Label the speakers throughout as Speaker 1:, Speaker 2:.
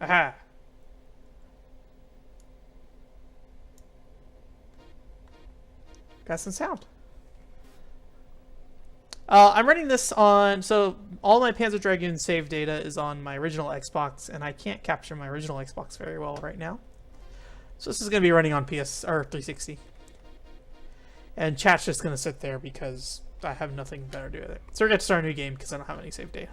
Speaker 1: Aha! Got some sound. I'm running this on, so all my Panzer Dragoon save data is on my original Xbox, and I can't capture my original Xbox very well right now. So this is going to be running on PS or 360. And chat's just going to sit there because I have nothing better to do with it. So we're going to start a new game because I don't have any save data.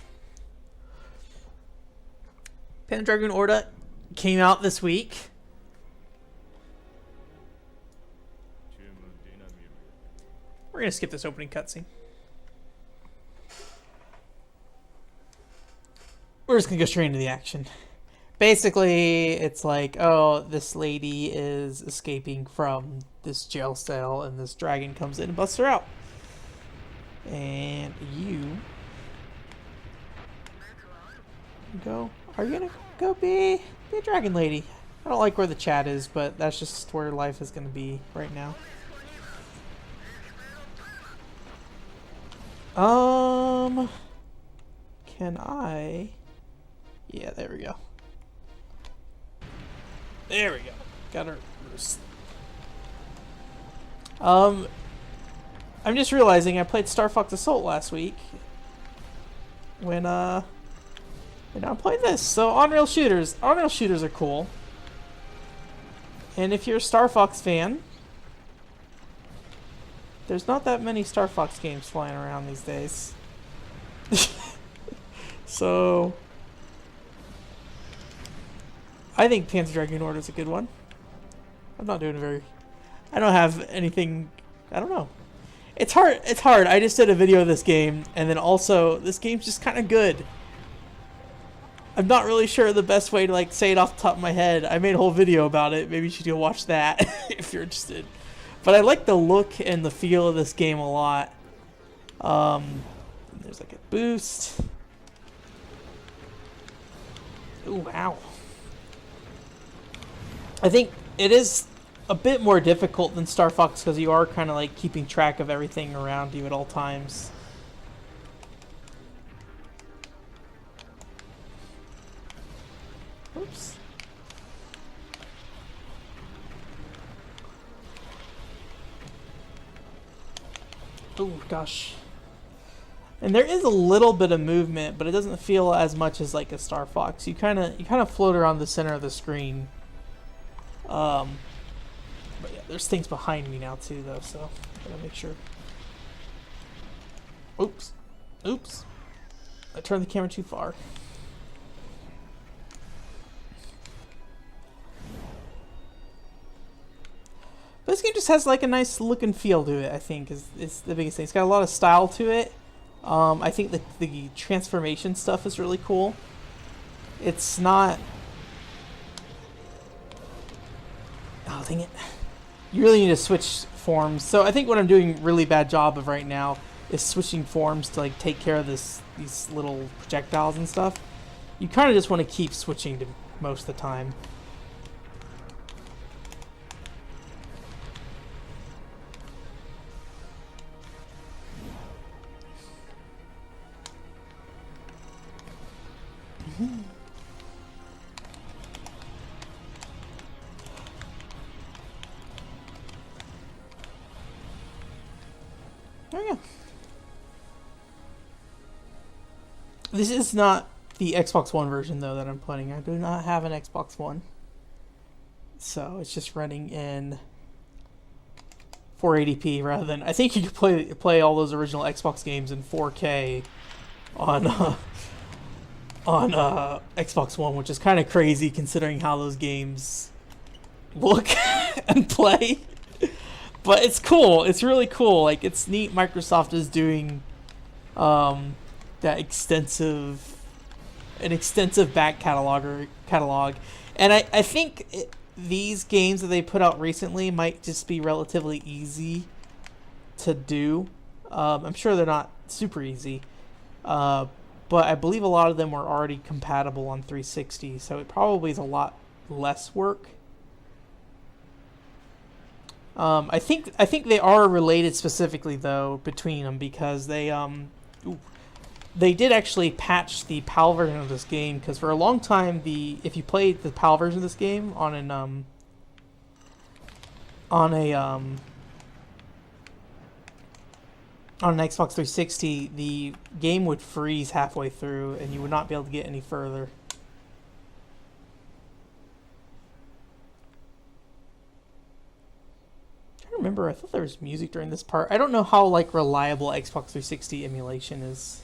Speaker 1: Panzer Dragoon Orta came out this week. We're going to skip this opening cutscene. We're just going to go straight into the action. Basically, it's like, oh, this lady is escaping from this jail cell, and this dragon comes in and busts her out. And you go. Are you gonna go be a dragon lady? I don't like where the chat is, but that's just where life is gonna be right now. Can I? Yeah, there we go. There we go. Got her loose. I'm just realizing I played Star Fox Assault last week when and I'm playing this. So on-rail shooters are cool. And if you're a Star Fox fan, there's not that many Star Fox games flying around these days. So I think Panzer Dragoon Orta is a good one. I'm not doing very... I don't have anything... I don't know. It's hard. It's hard. I just did a video of this game, and then also, this game's just kind of good. I'm not really sure the best way to, like, say it off the top of my head. I made a whole video about it. Maybe you should go watch that if you're interested. But I like the look and the feel of this game a lot. There's, like, a boost. Ooh, ow. I think it is a bit more difficult than Star Fox because you are kind of like keeping track of everything around you at all times. Oops. Oh gosh. And there is a little bit of movement, but it doesn't feel as much as like a Star Fox. You kind of float around the center of the screen. But yeah, there's things behind me now too, though, so I gotta make sure. Oops. Oops. I turned the camera too far. But this game just has like a nice look and feel to it, I think, is the biggest thing. It's got a lot of style to it. I think the transformation stuff is really cool. It's not... Oh, dang it. You really need to switch forms. So I think what I'm doing a really bad job of right now is switching forms to like take care of these little projectiles and stuff. You kind of just want to keep switching to most of the time. Oh yeah. This is not the Xbox One version though that I'm playing. I do not have an Xbox One. So it's just running in 480p rather than... I think you could play all those original Xbox games in 4K on Xbox One, which is kind of crazy considering how those games look and play. But it's cool. It's really cool. Like, it's neat Microsoft is doing that extensive back catalog. And I think these games that they put out recently might just be relatively easy to do. I'm sure they're not super easy. But I believe a lot of them were already compatible on 360, so it probably is a lot less work. I think they are related specifically though between them because they they did actually patch the PAL version of this game, because for a long time, if you played the PAL version of this game on an Xbox 360, the game would freeze halfway through, and you would not be able to get any further. I remember, I thought there was music during this part. I don't know how like reliable Xbox 360 emulation is.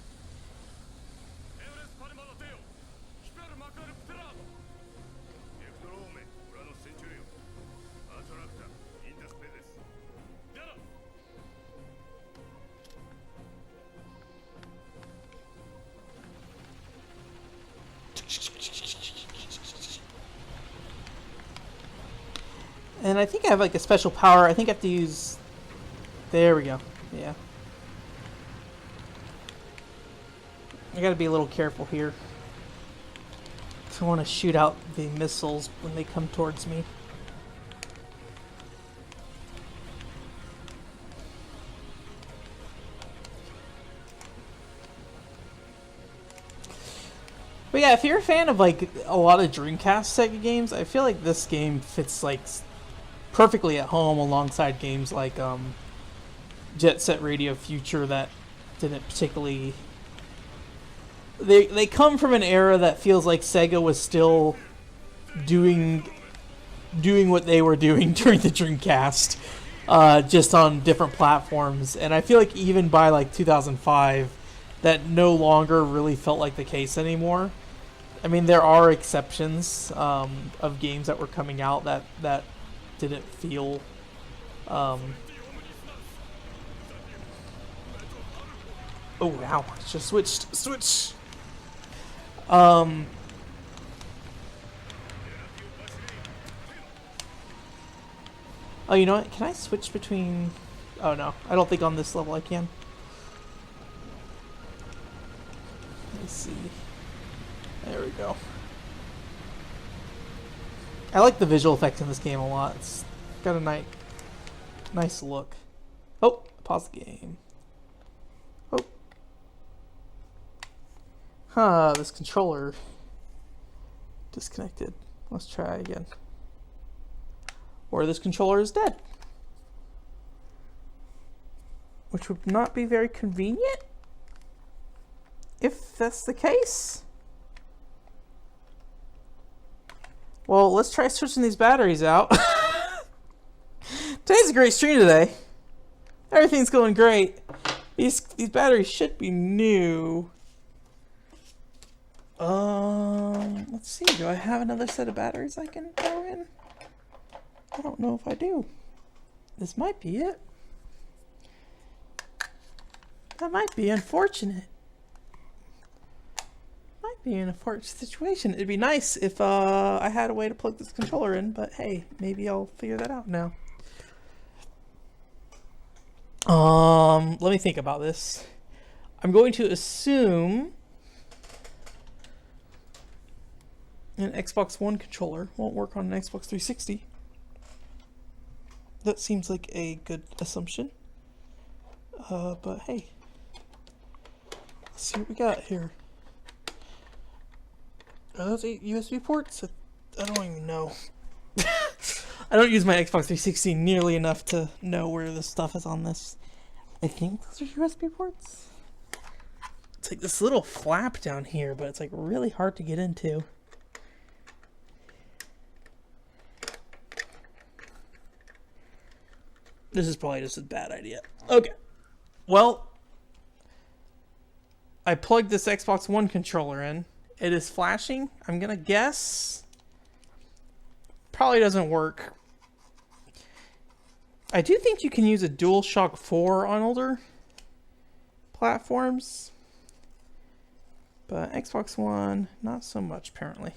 Speaker 1: And I think I have like a special power. I think I have to use... There we go. Yeah. I gotta be a little careful here. I want to shoot out the missiles when they come towards me. But yeah, if you're a fan of like a lot of Dreamcast Sega games, I feel like this game fits like perfectly at home alongside games like Jet Set Radio Future that didn't particularly... They come from an era that feels like Sega was still doing what they were doing during the Dreamcast, just on different platforms. And I feel like even by like 2005, that no longer really felt like the case anymore. I mean, there are exceptions of games that were coming out that didn't feel oh wow, it's just switch. Oh, you know what, can I switch between... Oh no, I don't think on this level I can. Let's see. There we go. I like the visual effects in this game a lot. It's got a nice look. Oh, pause the game. Oh. Huh, this controller disconnected. Let's try again. Or this controller is dead. Which would not be very convenient if that's the case. Well, let's try switching these batteries out. Today's a great stream today. Everything's going great. These batteries should be new. Let's see. Do I have another set of batteries I can throw in? I don't know if I do. This might be it. That might be unfortunate. Might be in a unfortunate situation. It'd be nice if I had a way to plug this controller in, but hey, maybe I'll figure that out now. Let me think about this. I'm going to assume an Xbox One controller won't work on an Xbox 360. That seems like a good assumption. But hey, let's see what we got here. Are those 8 USB ports? I don't even know. I don't use my Xbox 360 nearly enough to know where this stuff is on this. I think those are USB ports. It's like this little flap down here, but it's like really hard to get into. This is probably just a bad idea. Okay. Well, I plugged this Xbox One controller in. It is flashing. I'm gonna guess probably doesn't work. I do think you can use a DualShock 4 on older platforms, but Xbox One, not so much apparently.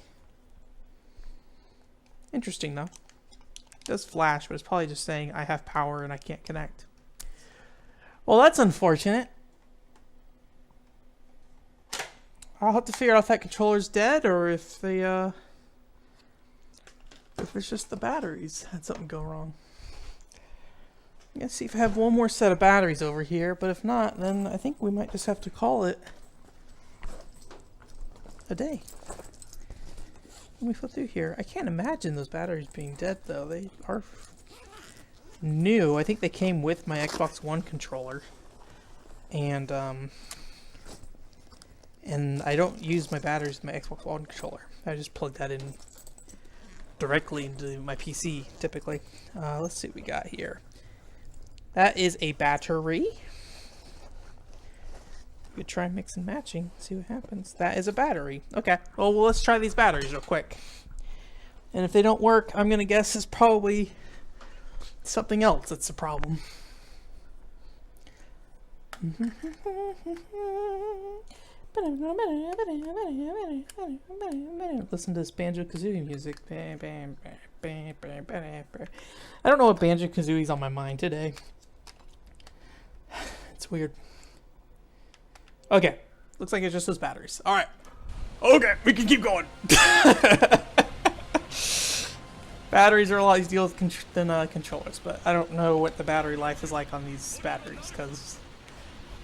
Speaker 1: Interesting though. It does flash, but it's probably just saying I have power and I can't connect. Well, that's unfortunate. I'll have to figure out if that controller's dead or if they if it's just the batteries had something go wrong. Let's see if I have one more set of batteries over here, but if not, then I think we might just have to call it. a day. Let me flip through here. I can't imagine those batteries being dead, though. They are new. I think they came with my Xbox One controller. And I don't use my batteries in my Xbox One controller. I just plug that in directly into my PC, typically. Let's see what we got here. That is a battery. We could try mix and matching, see what happens. That is a battery. Okay, well, let's try these batteries real quick. And if they don't work, I'm gonna guess it's probably something else that's the problem. Listen to this Banjo-Kazooie music. I don't know what Banjo-Kazooie's on my mind today. It's weird. Okay, looks like it's just those batteries. All right. Okay, we can keep going. Batteries are a lot easier than controllers, but I don't know what the battery life is like on these batteries because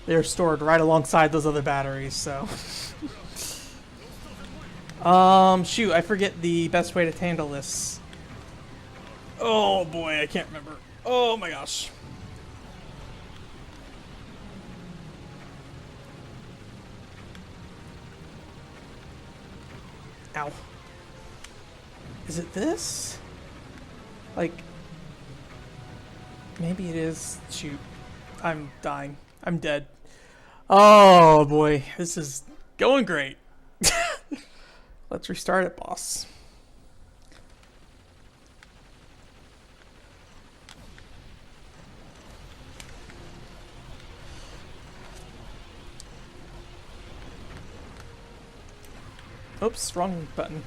Speaker 1: they're stored right alongside those other batteries. So, shoot, I forget the best way to handle this. Oh boy, I can't remember. Oh my gosh. Ow. Is it this? Like, maybe it is. Shoot. I'm dying. I'm dead. Oh boy, this is going great. Let's restart it, boss. Oops, wrong button.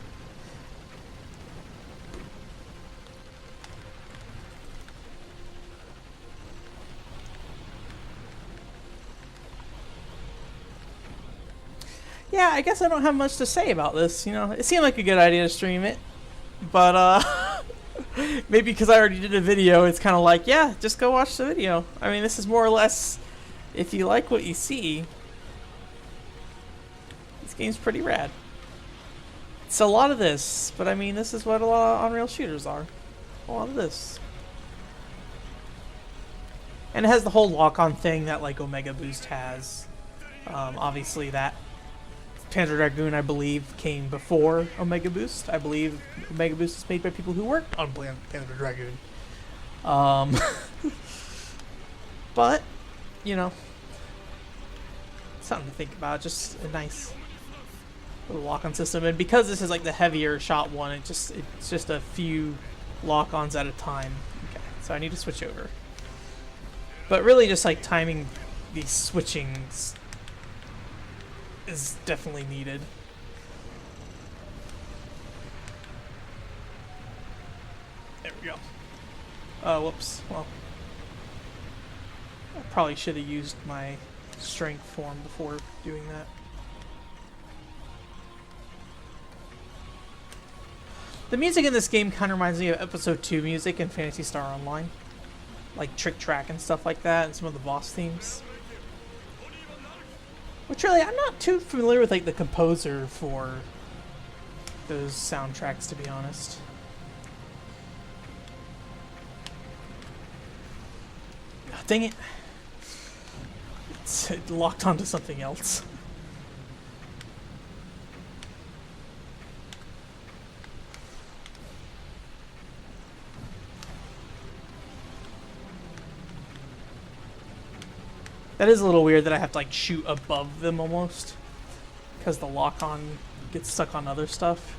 Speaker 1: Yeah, I guess I don't have much to say about this, you know. It seemed like a good idea to stream it, but maybe because I already did a video, it's kind of like, yeah, just go watch the video. I mean, this is more or less, if you like what you see, this game's pretty rad. It's a lot of this, but I mean, this is what a lot of Unreal shooters are. A lot of this. And it has the whole lock-on thing that, like, Omega Boost has. Obviously, that Panzer Dragoon, I believe, came before Omega Boost. I believe Omega Boost is made by people who worked on Panzer Dragoon. But, you know, something to think about. Just a nice little lock-on system. And because this is like the heavier shot one, it's just a few lock-ons at a time. Okay, so I need to switch over. But really just like timing these switchings is definitely needed. There we go. Whoops. Well, I probably should have used my strength form before doing that. The music in this game kind of reminds me of Episode 2 music in Phantasy Star Online. Like Trick Track and stuff like that, and some of the boss themes. Which really, I'm not too familiar with like the composer for those soundtracks, to be honest. Oh, dang it. It locked onto something else. That is a little weird that I have to like shoot above them almost, because the lock-on gets stuck on other stuff.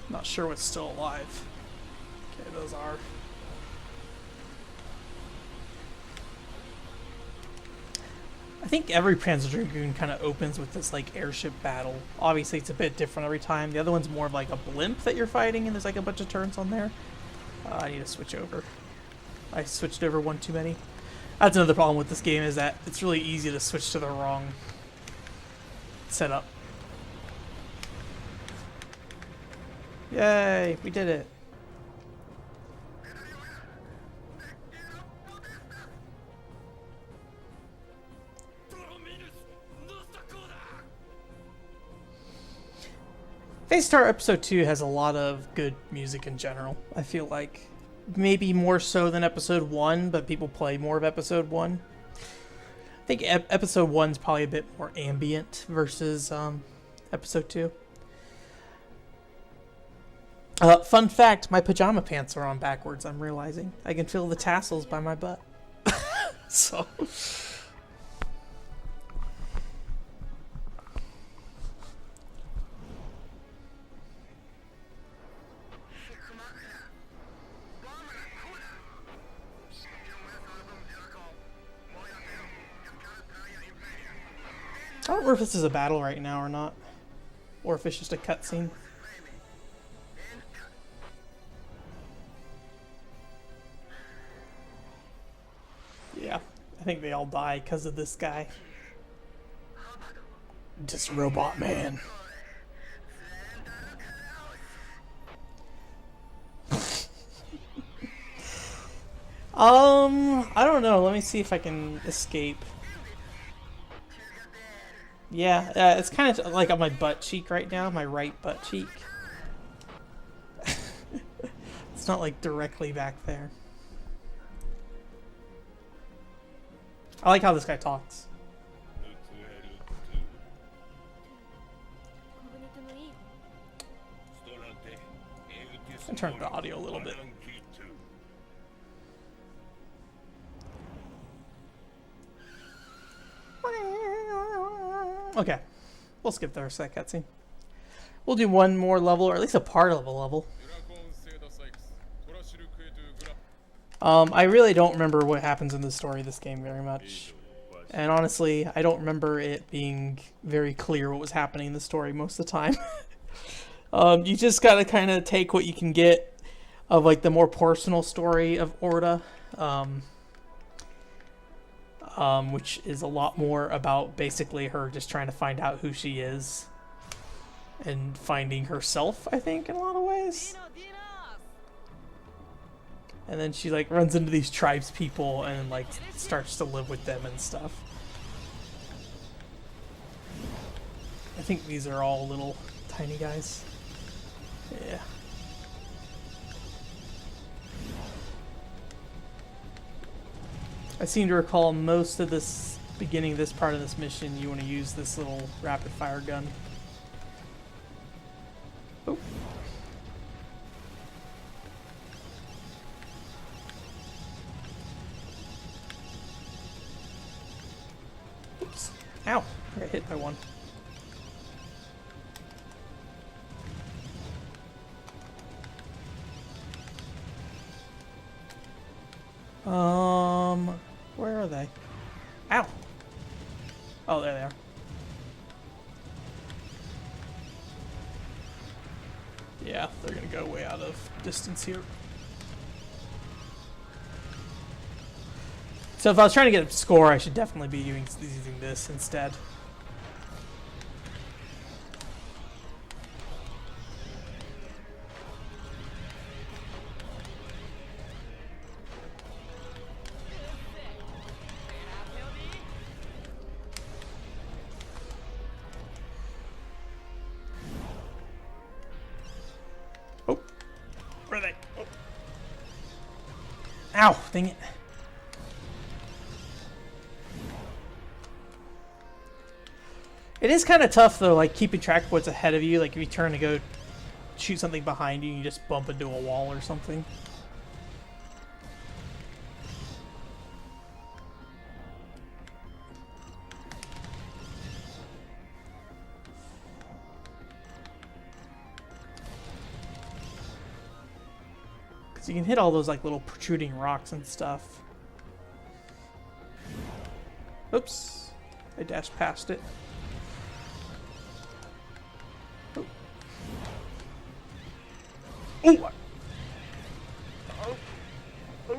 Speaker 1: Not sure what's still alive. Okay, those are. I think every Panzer Dragoon kind of opens with this like airship battle. Obviously it's a bit different every time. The other one's more of like a blimp that you're fighting and there's like a bunch of turns on there. I need to switch over. I switched over one too many. That's another problem with this game, is that it's really easy to switch to the wrong setup. Yay, we did it. Phase Star Episode 2 has a lot of good music in general. I feel like maybe more so than Episode 1, but people play more of Episode 1. I think Episode 1's probably a bit more ambient versus Episode 2. Fun fact, my pajama pants are on backwards, I'm realizing. I can feel the tassels by my butt. So... I don't remember if this is a battle right now or not. Or if it's just a cutscene. Yeah, I think they all die because of this guy. Just Robot Man. I don't know. Let me see if I can escape. Yeah, it's kind of like on my butt cheek right now, my right butt cheek. It's not like directly back there. I like how this guy talks. And turn the audio a little bit. Okay, we'll skip the rest of that cutscene. We'll do one more level, or at least a part of a level. I really don't remember what happens in the story of this game very much. And honestly, I don't remember it being very clear what was happening in the story most of the time. You just gotta kind of take what you can get of like the more personal story of Orta. Which is a lot more about basically her just trying to find out who she is and finding herself, I think, in a lot of ways. And then she like runs into these tribes people and like starts to live with them and stuff. I think these are all little tiny guys. Yeah. I seem to recall most of this beginning, this part of this mission, you want to use this little rapid fire gun. Oh. Oops. Ow. I got hit by one. Where are they? Ow! Oh, there they are. Yeah, they're gonna go way out of distance here. So if I was trying to get a score, I should definitely be using this instead. Oh, where are they? Oh. Ow, dang it. It is kind of tough though, like keeping track of what's ahead of you. Like if you turn to go shoot something behind you, you just bump into a wall or something. Because you can hit all those like little protruding rocks and stuff. Oops, I dashed past it. Oh. Ooh. Oh. Oh.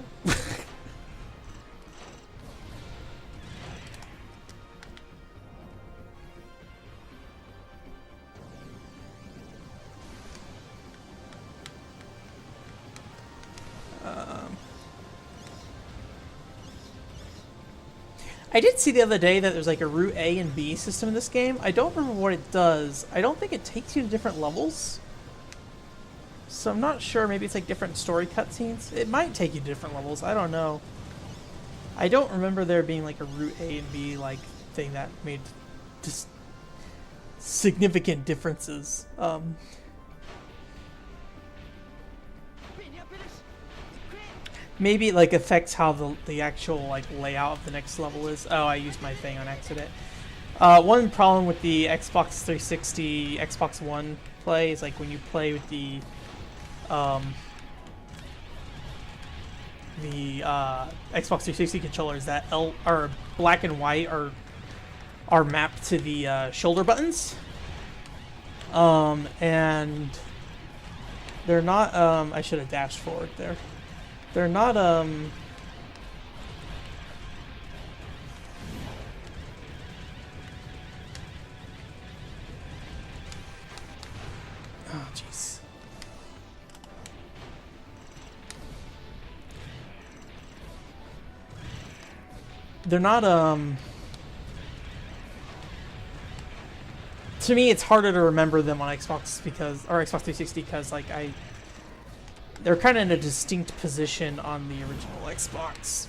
Speaker 1: I did see the other day that there's like a Route A and B system in this game. I don't remember what it does. I don't think it takes you to different levels. So I'm not sure. Maybe it's like different story cutscenes. It might take you to different levels. I don't know. I don't remember there being like a Route A and B like thing that made just significant differences. Maybe it like affects how the actual like layout of the next level is. Oh, I used my thing on accident. One problem with the Xbox 360, Xbox One play is like when you play with the Xbox 360 controllers, that or black and white are mapped to the shoulder buttons, and they're not. I should have dashed forward there. They're not. Oh, jeez. They're not. To me, it's harder to remember them on Xbox Xbox 360 because like they're kind of in a distinct position on the original Xbox.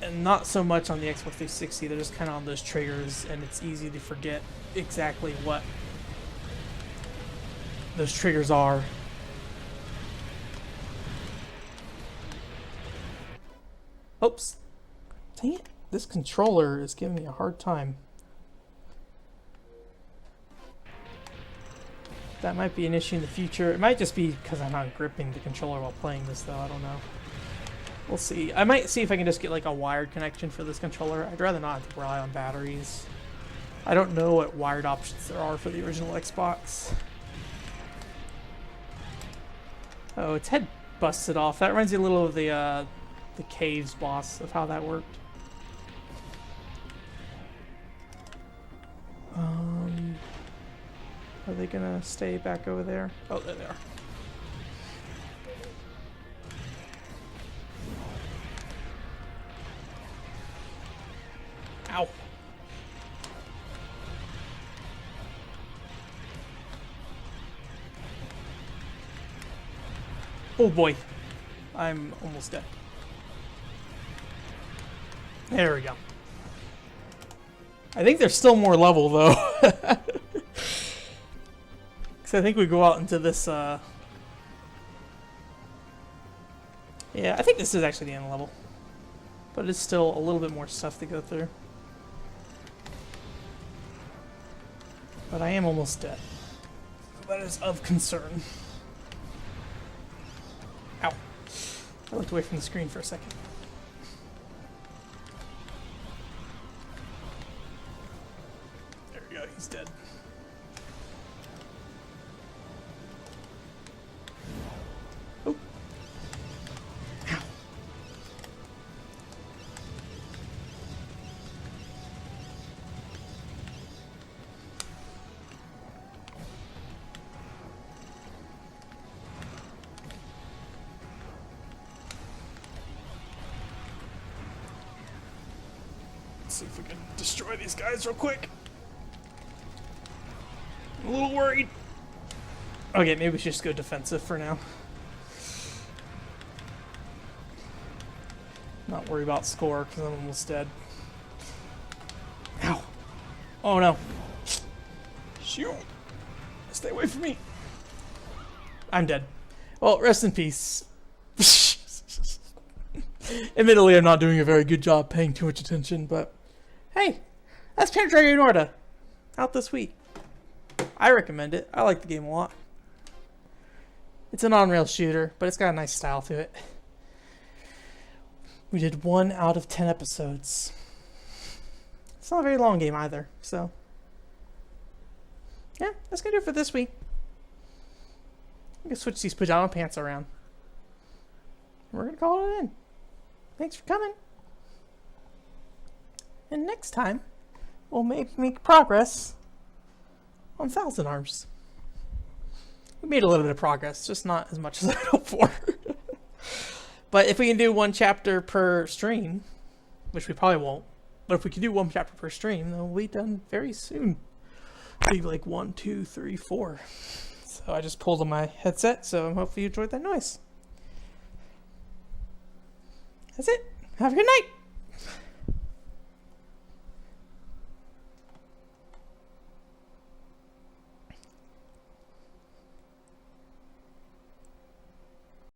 Speaker 1: And not so much on the Xbox 360, they're just kind of on those triggers, and it's easy to forget exactly what those triggers are. Oops. Dang it. This controller is giving me a hard time. That might be an issue in the future. It might just be because I'm not gripping the controller while playing this, though. I don't know. We'll see. I might see if I can just get like a wired connection for this controller. I'd rather not have to rely on batteries. I don't know what wired options there are for the original Xbox. Oh, its head busted off. That reminds me a little of the Caves boss, of how that worked. Are they gonna stay back over there? Oh, there they are. Ow. Oh boy. I'm almost dead. There we go. I think there's still more level though. Because I think we go out into this, yeah, I think this is actually the end level. But it's still a little bit more stuff to go through. But I am almost dead. That is of concern. Ow. I looked away from the screen for a second. There we go, he's dead. Oh. Ow. Let's see if we can destroy these guys real quick. I'm a little worried. Okay, maybe we should just go defensive for now. Not worry about score because I'm almost dead. Ow. Oh no. Shoot. Stay away from me. I'm dead. Well, rest in peace. Admittedly, I'm not doing a very good job paying too much attention, but hey, that's Panzer Dragoon Orta out this week. I recommend it. I like the game a lot. It's an on-rail shooter, but it's got a nice style to it. We did 1 out of 10 episodes. It's not a very long game either, so yeah, that's gonna do it for this week. I'm gonna switch these pajama pants around. We're gonna call it in. Thanks for coming. And next time, we'll make progress on Thousand Arms. We made a little bit of progress, just not as much as I hoped for. But if we can do 1 chapter per stream, which we probably won't. But if we can do one chapter per stream, then we'll be done very soon. Maybe like 1, 2, 3, 4. So I just pulled on my headset, so hopefully you enjoyed that noise. That's it. Have a good night.